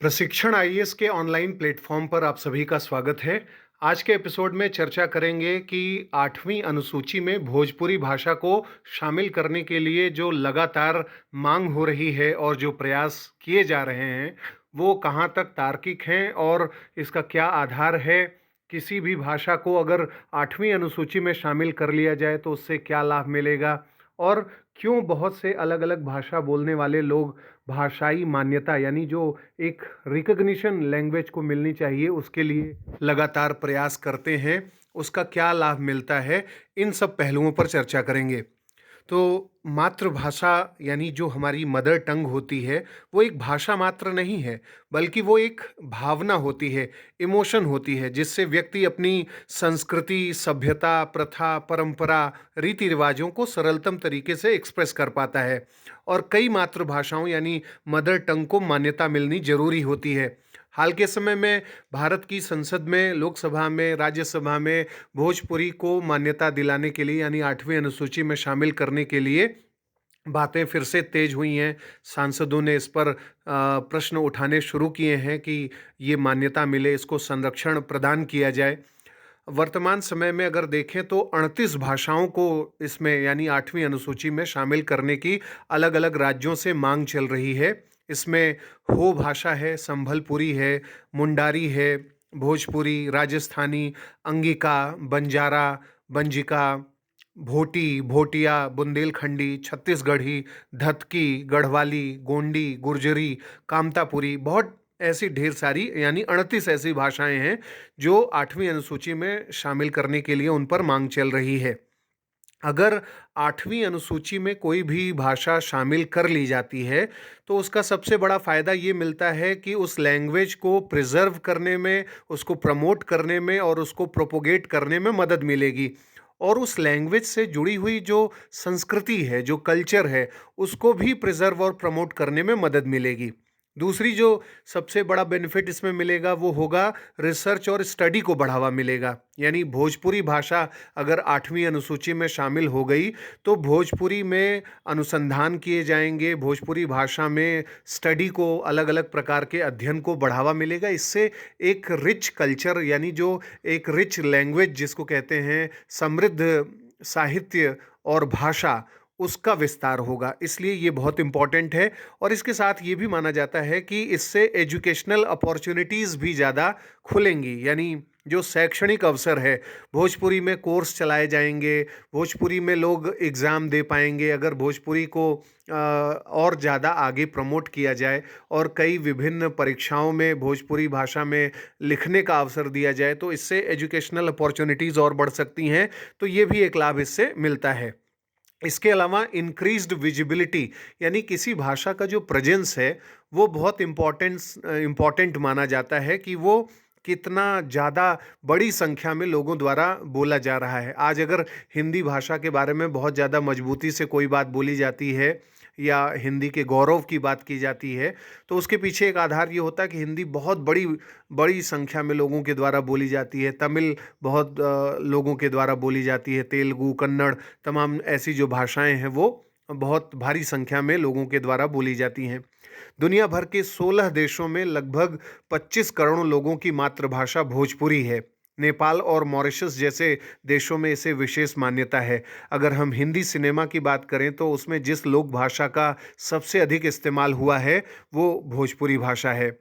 प्रशिक्षण आईएएस के online platform पर आप सभी का स्वागत है। आज के एपिसोड में चर्चा करेंगे कि 8वीं अनुसूची में भोजपुरी भाषा को शामिल करने के लिए जो लगातार मांग हो रही है और जो प्रयास किए जा रहे हैं, वो कहाँ तक तार्किक हैं और इसका क्या आधार है? किसी भी भाषा को अगर 8वीं अनुसूची में शामिल कर लिया जाए तो उससे क्या लाभ मिलेगा? और क्यों बहुत से अलग-अलग भाषा बोलने वाले लोग भाषाई मान्यता यानी जो एक रिकॉग्निशन लैंग्वेज को मिलनी चाहिए उसके लिए लगातार प्रयास करते हैं, उसका क्या लाभ मिलता है, इन सब पहलुओं पर चर्चा करेंगे। तो मातृभाषा यानी जो हमारी मदर टंग होती है, वो एक भाषा मात्र नहीं है, बल्कि वो एक भावना होती है, इमोशन होती है, जिससे व्यक्ति अपनी संस्कृति, सभ्यता, प्रथा, परंपरा, रीति-रिवाजों को सरलतम तरीके से एक्सप्रेस कर पाता है। और कई मातृभाषाओं यानी मदर टंग को मान्यता मिलनी ज़रूरी होती है। हाल के समय में भारत की संसद में, लोकसभा में, राज्यसभा में भोजपुरी को मान्यता दिलाने के लिए यानी 8वीं अनुसूची में शामिल करने के लिए बातें फिर से तेज हुई हैं। सांसदों ने इस पर प्रश्न उठाने शुरू किए हैं कि ये मान्यता मिले, इसको संरक्षण प्रदान किया जाए। वर्तमान समय में अगर देखें तो 38 भाषाओं को इसमें यानी 8वीं अनुसूची में शामिल करने की अलग-अलग राज्यों से मांग चल रही है। इसमें हो भाषा है, संभलपुरी है, मुंडारी है, भोजपुरी, राजस्थानी, अंगिका, बंजारा, बंजिका, भोटी, भोटिया, बुंदेलखंडी, छत्तीसगढ़ी, धतकी, गढ़वाली, गोंडी, गुर्जरी, कामतापुरी, बहुत ऐसी ढेर सारी यानी 38 ऐसी भाषाएं हैं जो 8वीं अनुसूची में शामिल करने के लिए उन पर मांग चल रही है। अगर 8वीं अनुसूची में कोई भी भाषा शामिल कर ली जाती है, तो उसका सबसे बड़ा फ़ायदा ये मिलता है कि उस लैंग्वेज को प्रिज़र्व करने में, उसको प्रमोट करने में और उसको प्रोपोगेट करने में मदद मिलेगी। और उस लैंग्वेज से जुड़ी हुई जो संस्कृति है, जो कल्चर है, उसको भी प्रिज़र्व और प्रमोट करने में मदद मिलेगी। दूसरी जो सबसे बड़ा बेनिफिट इसमें मिलेगा वो होगा रिसर्च और स्टडी को बढ़ावा मिलेगा। यानी भोजपुरी भाषा अगर 8वीं अनुसूची में शामिल हो गई तो भोजपुरी में अनुसंधान किए जाएंगे, भोजपुरी भाषा में स्टडी को, अलग-अलग प्रकार के अध्ययन को बढ़ावा मिलेगा। इससे एक रिच कल्चर यानी जो एक रिच लैंग्वेज जिसको कहते हैं, समृद्ध साहित्य और भाषा, उसका विस्तार होगा। इसलिए ये बहुत इम्पॉर्टेंट है। और इसके साथ ये भी माना जाता है कि इससे एजुकेशनल अपॉर्चुनिटीज़ भी ज़्यादा खुलेंगी। यानी जो शैक्षणिक अवसर है, भोजपुरी में कोर्स चलाए जाएंगे, भोजपुरी में लोग एग्ज़ाम दे पाएंगे अगर भोजपुरी को और ज़्यादा आगे प्रमोट किया जाए और कई विभिन्न परीक्षाओं में भोजपुरी भाषा में लिखने का अवसर दिया जाए, तो इससे एजुकेशनल अपॉर्चुनिटीज़ और बढ़ सकती हैं। तो ये भी एक लाभ इससे मिलता है। इसके अलावा इंक्रीज्ड विजिबिलिटी यानी किसी भाषा का जो प्रेजेंस है वो बहुत इम्पॉर्टेंट माना जाता है कि वो कितना ज़्यादा बड़ी संख्या में लोगों द्वारा बोला जा रहा है। आज अगर हिंदी भाषा के बारे में बहुत ज़्यादा मजबूती से कोई बात बोली जाती है या हिंदी के गौरव की बात की जाती है, तो उसके पीछे एक आधार ये होता है कि हिंदी बहुत बड़ी बड़ी संख्या में लोगों के द्वारा बोली जाती है, तमिल बहुत लोगों के द्वारा बोली जाती है, तेलुगु, कन्नड़, तमाम ऐसी जो भाषाएं हैं वो बहुत भारी संख्या में लोगों के द्वारा बोली जाती हैं। दुनिया भर के 16 देशों में लगभग 25 करोड़ लोगों की मातृभाषा भोजपुरी है। नेपाल और मॉरिशस जैसे देशों में इसे विशेष मान्यता है। अगर हम हिंदी सिनेमा की बात करें तो उसमें जिस लोक भाषा का सबसे अधिक इस्तेमाल हुआ है वो भोजपुरी भाषा है।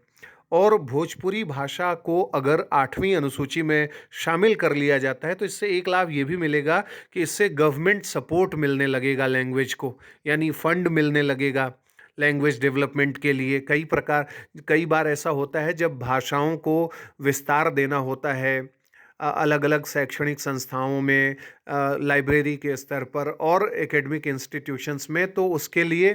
और भोजपुरी भाषा को अगर 8वीं अनुसूची में शामिल कर लिया जाता है तो इससे एक लाभ ये भी मिलेगा कि इससे गवर्नमेंट सपोर्ट मिलने लगेगा लैंग्वेज को, यानी फंड मिलने लगेगा लैंग्वेज डेवलपमेंट के लिए। कई बार ऐसा होता है जब भाषाओं को विस्तार देना होता है अलग-अलग शैक्षणिक संस्थाओं में, लाइब्रेरी के स्तर पर और एकेडमिक इंस्टीट्यूशंस में, तो उसके लिए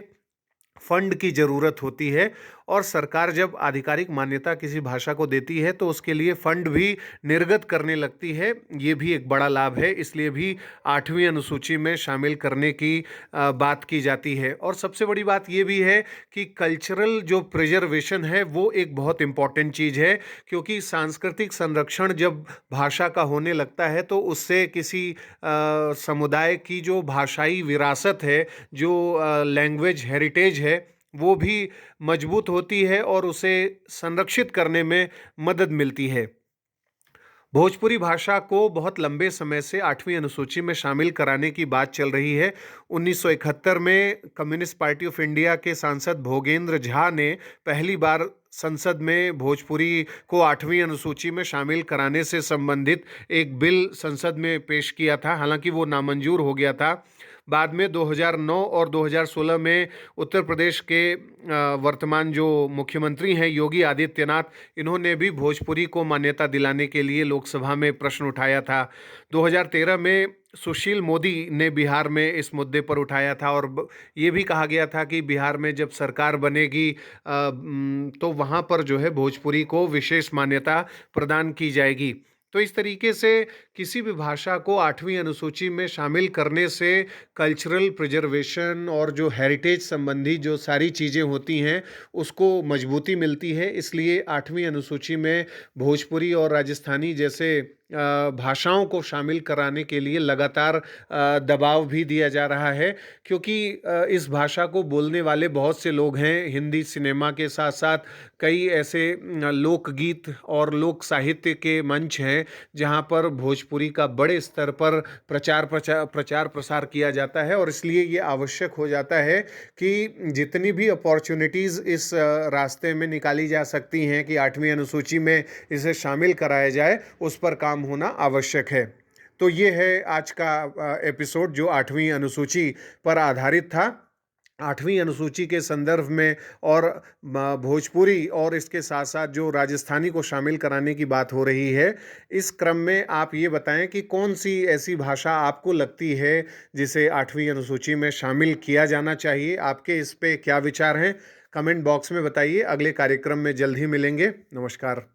फंड की ज़रूरत होती है। और सरकार जब आधिकारिक मान्यता किसी भाषा को देती है तो उसके लिए फंड भी निर्गत करने लगती है। ये भी एक बड़ा लाभ है, इसलिए भी 8वीं अनुसूची में शामिल करने की बात की जाती है। और सबसे बड़ी बात ये भी है कि कल्चरल जो प्रिजर्वेशन है वो एक बहुत इम्पॉर्टेंट चीज़ है, क्योंकि सांस्कृतिक संरक्षण जब भाषा का होने लगता है तो उससे किसी समुदाय की जो भाषाई विरासत है, जो लैंग्वेज हेरिटेज है, वो भी मजबूत होती है और उसे संरक्षित करने में मदद मिलती है। भोजपुरी भाषा को बहुत लंबे समय से 8वीं अनुसूची में शामिल कराने की बात चल रही है। 1971 में कम्युनिस्ट पार्टी ऑफ इंडिया के सांसद भोगेंद्र झा ने पहली बार संसद में भोजपुरी को 8वीं अनुसूची में शामिल कराने से संबंधित एक बिल संसद में पेश किया था, हालांकि वो नामंजूर हो गया था। बाद में 2009 और 2016 में उत्तर प्रदेश के वर्तमान जो मुख्यमंत्री हैं योगी आदित्यनाथ, इन्होंने भी भोजपुरी को मान्यता दिलाने के लिए लोकसभा में प्रश्न उठाया था। 2013 में सुशील मोदी ने बिहार में इस मुद्दे पर उठाया था और ये भी कहा गया था कि बिहार में जब सरकार बनेगी तो वहाँ पर जो है भोजपुरी को विशेष मान्यता प्रदान की जाएगी। तो इस तरीके से किसी भी भाषा को 8वीं अनुसूची में शामिल करने से कल्चरल प्रिजर्वेशन और जो हेरिटेज संबंधी जो सारी चीज़ें होती हैं उसको मजबूती मिलती है। इसलिए 8वीं अनुसूची में भोजपुरी और राजस्थानी जैसे भाषाओं को शामिल कराने के लिए लगातार दबाव भी दिया जा रहा है, क्योंकि इस भाषा को बोलने वाले बहुत से लोग हैं। हिंदी सिनेमा के साथ साथ कई ऐसे लोकगीत और लोक साहित्य के मंच हैं जहां पर भोजपुरी का बड़े स्तर पर प्रचार प्रसार किया जाता है, और इसलिए ये आवश्यक हो जाता है कि जितनी भी अपॉर्चुनिटीज़ इस रास्ते में निकाली जा सकती हैं कि 8वीं अनुसूची में इसे शामिल कराया जाए, उस पर काम होना आवश्यक है। तो ये है आज का एपिसोड जो 8वीं अनुसूची पर आधारित था। 8वीं अनुसूची के संदर्भ में और भोजपुरी और इसके साथ साथ जो राजस्थानी को शामिल कराने की बात हो रही है, इस क्रम में आप ये बताएं कि कौन सी ऐसी भाषा आपको लगती है जिसे 8वीं अनुसूची में शामिल किया जाना चाहिए। आपके इस पे क्या विचार हैं, कमेंट बॉक्स में बताइए। अगले कार्यक्रम में जल्द ही मिलेंगे। नमस्कार।